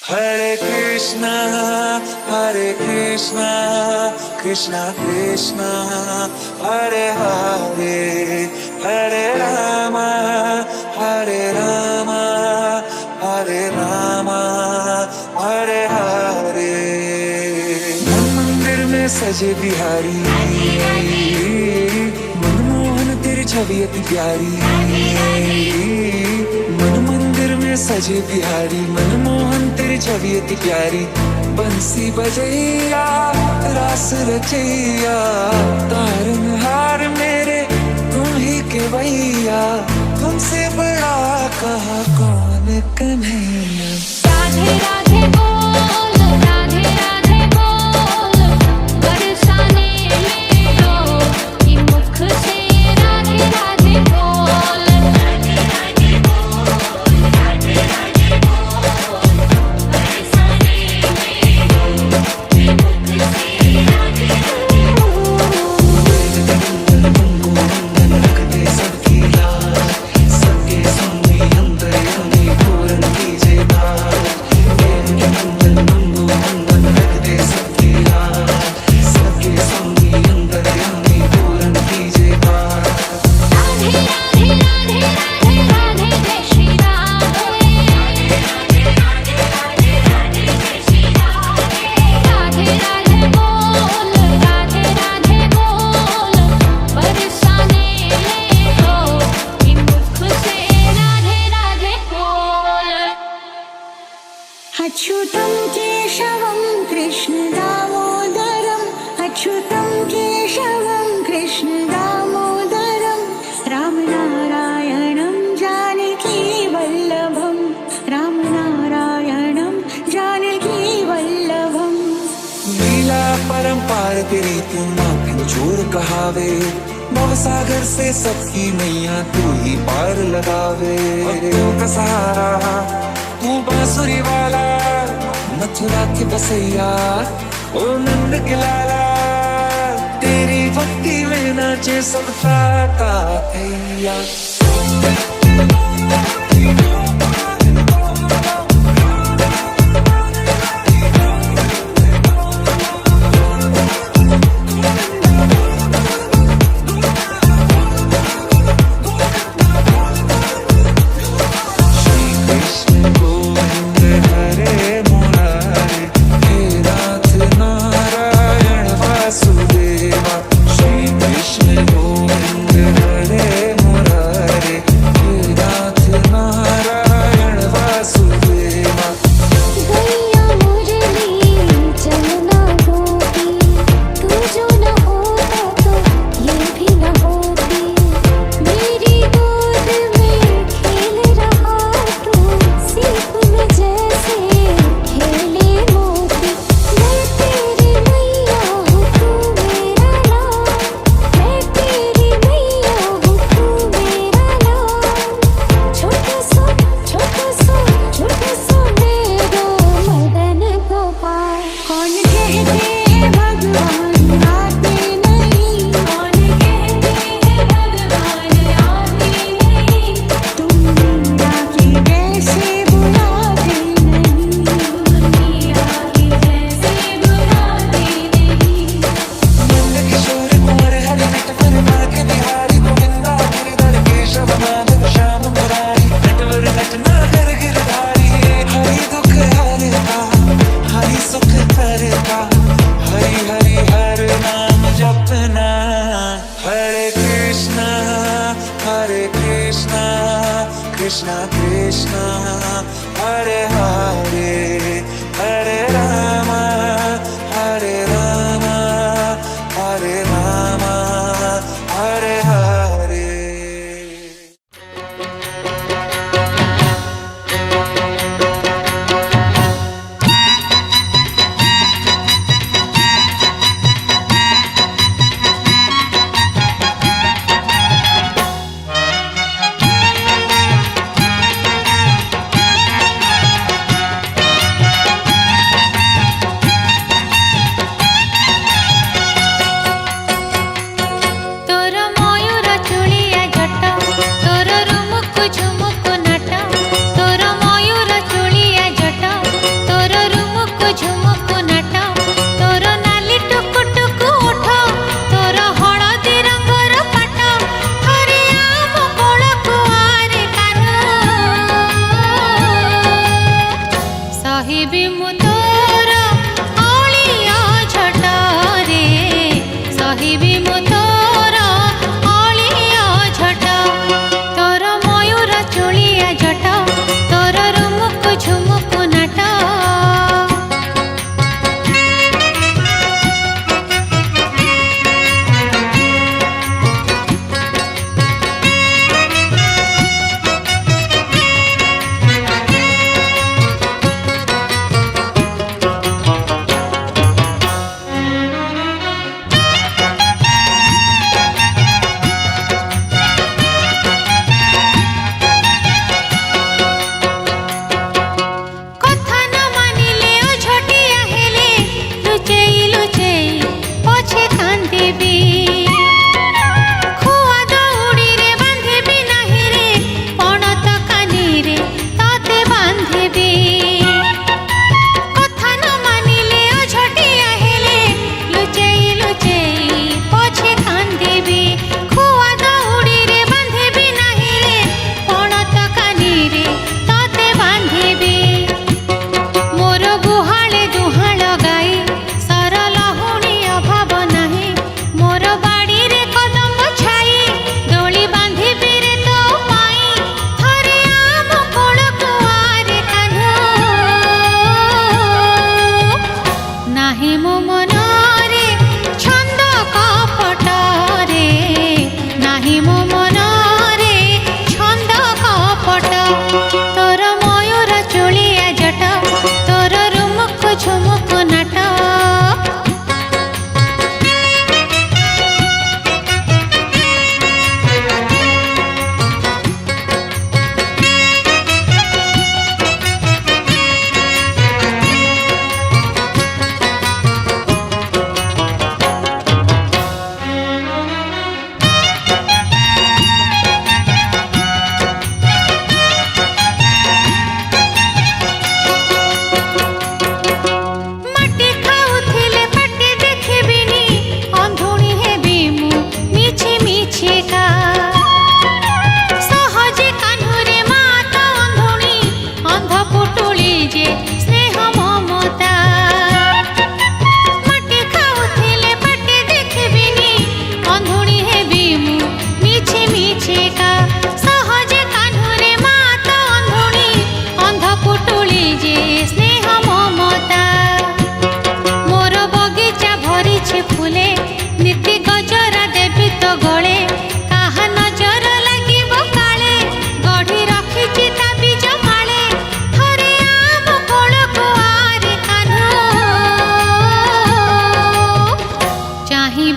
Hare Krishna, Hare Krishna, Krishna Krishna, Hare Hare, Hare Rama, Hare Rama, Hare Rama, Hare Hare। मन मंदिर में सजे बिहारी, मनमोहन तेरी छवि अति प्यारी। मन मंदिर में सजे बिहारी, मनमोहन तेरी छवि अति प्यारी। बंसी बजैया रास रचैया, तारनहार मेरे तुम ही के भैया। तुमसे बड़ा कहा कौन कन्हैया। राधे राधे बोल, राधे राधे बोल, बरसाने में रो कि मुख से राधे राधे बोल। राधे राधे बोल, राधे राधे बोल, बरसाने में रो कि मुख से राधे राधे मंगन रखते सबकी लाज, सबके स्वामी अंतर्यामी पूरन कीजिए काज। मंगन रखते सबकी लाज, सबके स्वामी अंतर्यामी पूरन कीजिए काज। राधे राधे राधे राधे राधे जय श्री राधे। राधे राधे राधे राधे जय श्री राधे। राधे राधे बोल, राधे राधे बोल, बरसाने में रो कि मुख से राधे राधे बोल। अच्युतं केशवं कृष्ण दामोदरं, अच्युतं केशवं कृष्ण दामोदरं, रामनारायणं जानकी वल्लभं, रामनारायणं जानकी वल्लभं। लीला परंपार तेरी तू माँ पिंचूर कहावे। भव सागर से सबकी मैया तू ही पार लगावे। भक्तों का सहारा तू बांसुरी वाला, मथुरा के बसैया ओ नंद के लाला। तेरी भक्ति में नाचे सब ताता थैया। ସହିବି ମୁଁ ତୋର ଅଳିଆ ଝଟରେ ସହିବି ମୁଁ ତୋର ଅଳିଆ ଝଟ ତୋର ମୟୂର ଚୁଳିଆ ଜଟ ତୋର ରୁମୁକୁ ଝୁମୁକୁ ନାଟ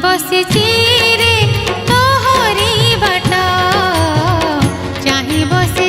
ବସିଛି ରେ ତୋହରି ବାଟ ଚାହିଁ ବସି